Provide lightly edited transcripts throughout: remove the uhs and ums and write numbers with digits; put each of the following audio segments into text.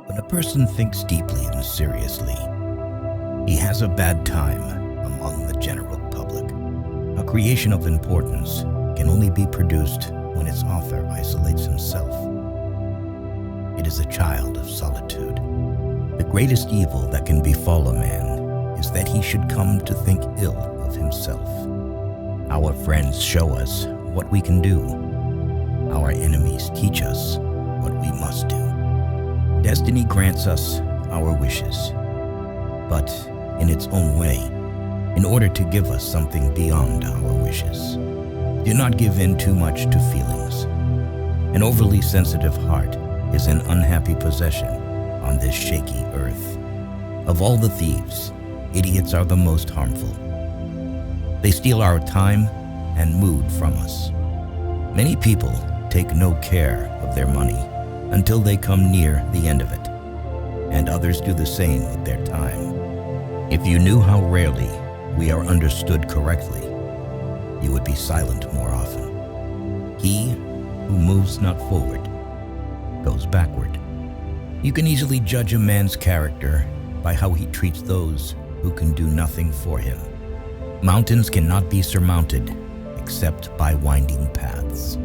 When a person thinks deeply and seriously, he has a bad time among the general public. A creation of importance can only be produced when its author isolates himself. It is a child of solitude. The greatest evil that can befall a man is that he should come to think ill of himself. Our friends show us what we can do. Our enemies teach us what we must do. Destiny grants us our wishes, but in its own way, in order to give us something beyond our wishes. Do not give in too much to feelings. An overly sensitive heart is an unhappy possession on this shaky earth. Of all the thieves, idiots are the most harmful. They steal our time and mood from us. Many people take no care of their money until they come near the end of it, and others do the same with their time. If you knew how rarely we are understood correctly, you would be silent more often. He who moves not forward goes backward. You can easily judge a man's character by how he treats those who can do nothing for him. Mountains cannot be surmounted except by winding paths.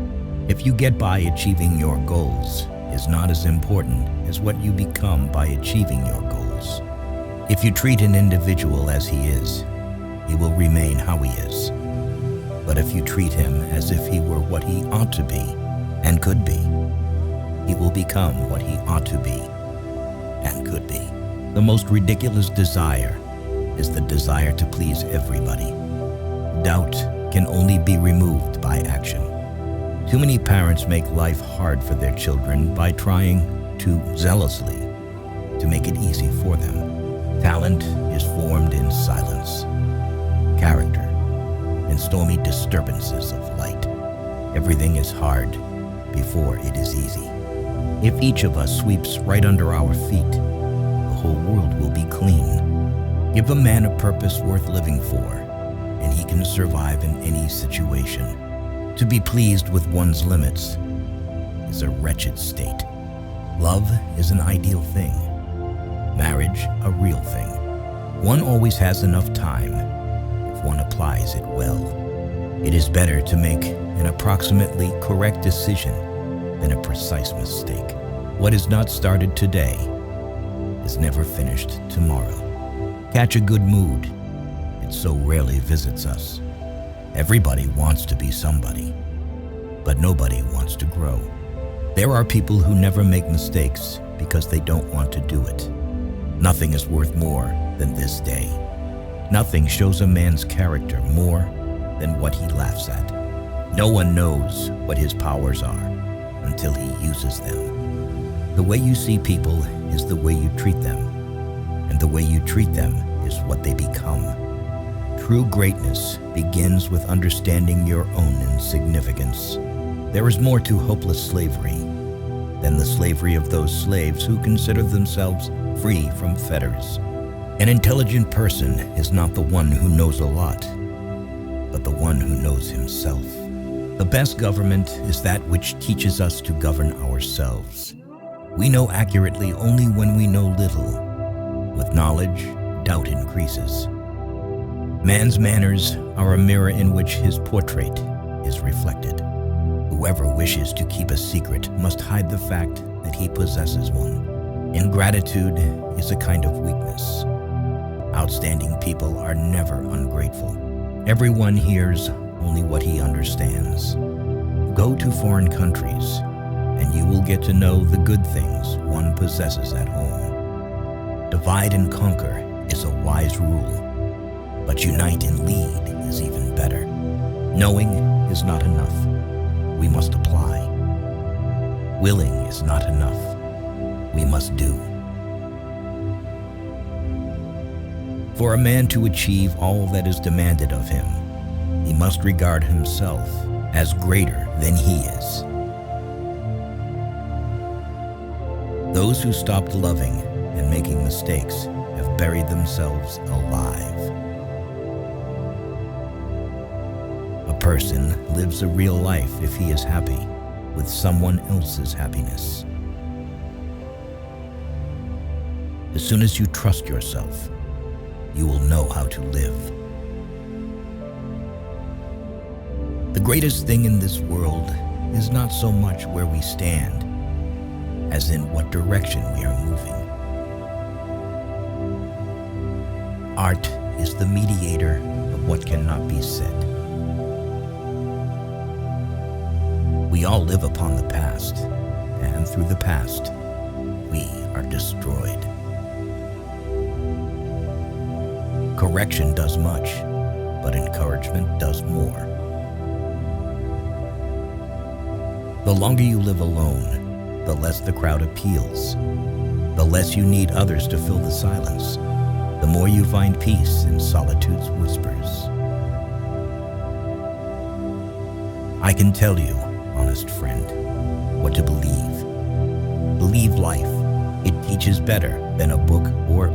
If you get by achieving your goals, is not as important as what you become by achieving your goals. If you treat an individual as he is, he will remain how he is. But if you treat him as if he were what he ought to be and could be, he will become what he ought to be and could be. The most ridiculous desire is the desire to please everybody. Doubt can only be removed by action. Too many parents make life hard for their children by trying too zealously to make it easy for them. Talent is formed in silence, character in stormy disturbances of light. Everything is hard before it is easy. If each of us sweeps right under our feet, the whole world will be clean. Give a man a purpose worth living for, and he can survive in any situation. To be pleased with one's limits is a wretched state. Love is an ideal thing. Marriage, a real thing. One always has enough time if one applies it well. It is better to make an approximately correct decision than a precise mistake. What is not started today is never finished tomorrow. Catch a good mood. It so rarely visits us. Everybody wants to be somebody, but nobody wants to grow. There are people who never make mistakes because they don't want to do it. Nothing is worth more than this day. Nothing shows a man's character more than what he laughs at. No one knows what his powers are until he uses them. The way you see people is the way you treat them, and the way you treat them is what they become. True greatness begins with understanding your own insignificance. There is more to hopeless slavery than the slavery of those slaves who consider themselves free from fetters. An intelligent person is not the one who knows a lot, but the one who knows himself. The best government is that which teaches us to govern ourselves. We know accurately only when we know little. With knowledge, doubt increases. Man's manners are a mirror in which his portrait is reflected. Whoever wishes to keep a secret must hide the fact that he possesses one. Ingratitude is a kind of weakness. Outstanding people are never ungrateful. Everyone hears only what he understands. Go to foreign countries, and you will get to know the good things one possesses at home. Divide and conquer is a wise rule. But unite and lead is even better. Knowing is not enough. We must apply. Willing is not enough. We must do. For a man to achieve all that is demanded of him, he must regard himself as greater than he is. Those who stopped loving and making mistakes have buried themselves alive. A person lives a real life if he is happy with someone else's happiness. As soon as you trust yourself, you will know how to live. The greatest thing in this world is not so much where we stand, as in what direction we are moving. Art is the mediator of what cannot be said. We all live upon the past, and through the past, we are destroyed. Correction does much, but encouragement does more. The longer you live alone, the less the crowd appeals. The less you need others to fill the silence, the more you find peace in solitude's whispers. I can tell you, honest friend, what to believe. Believe life. It teaches better than a book or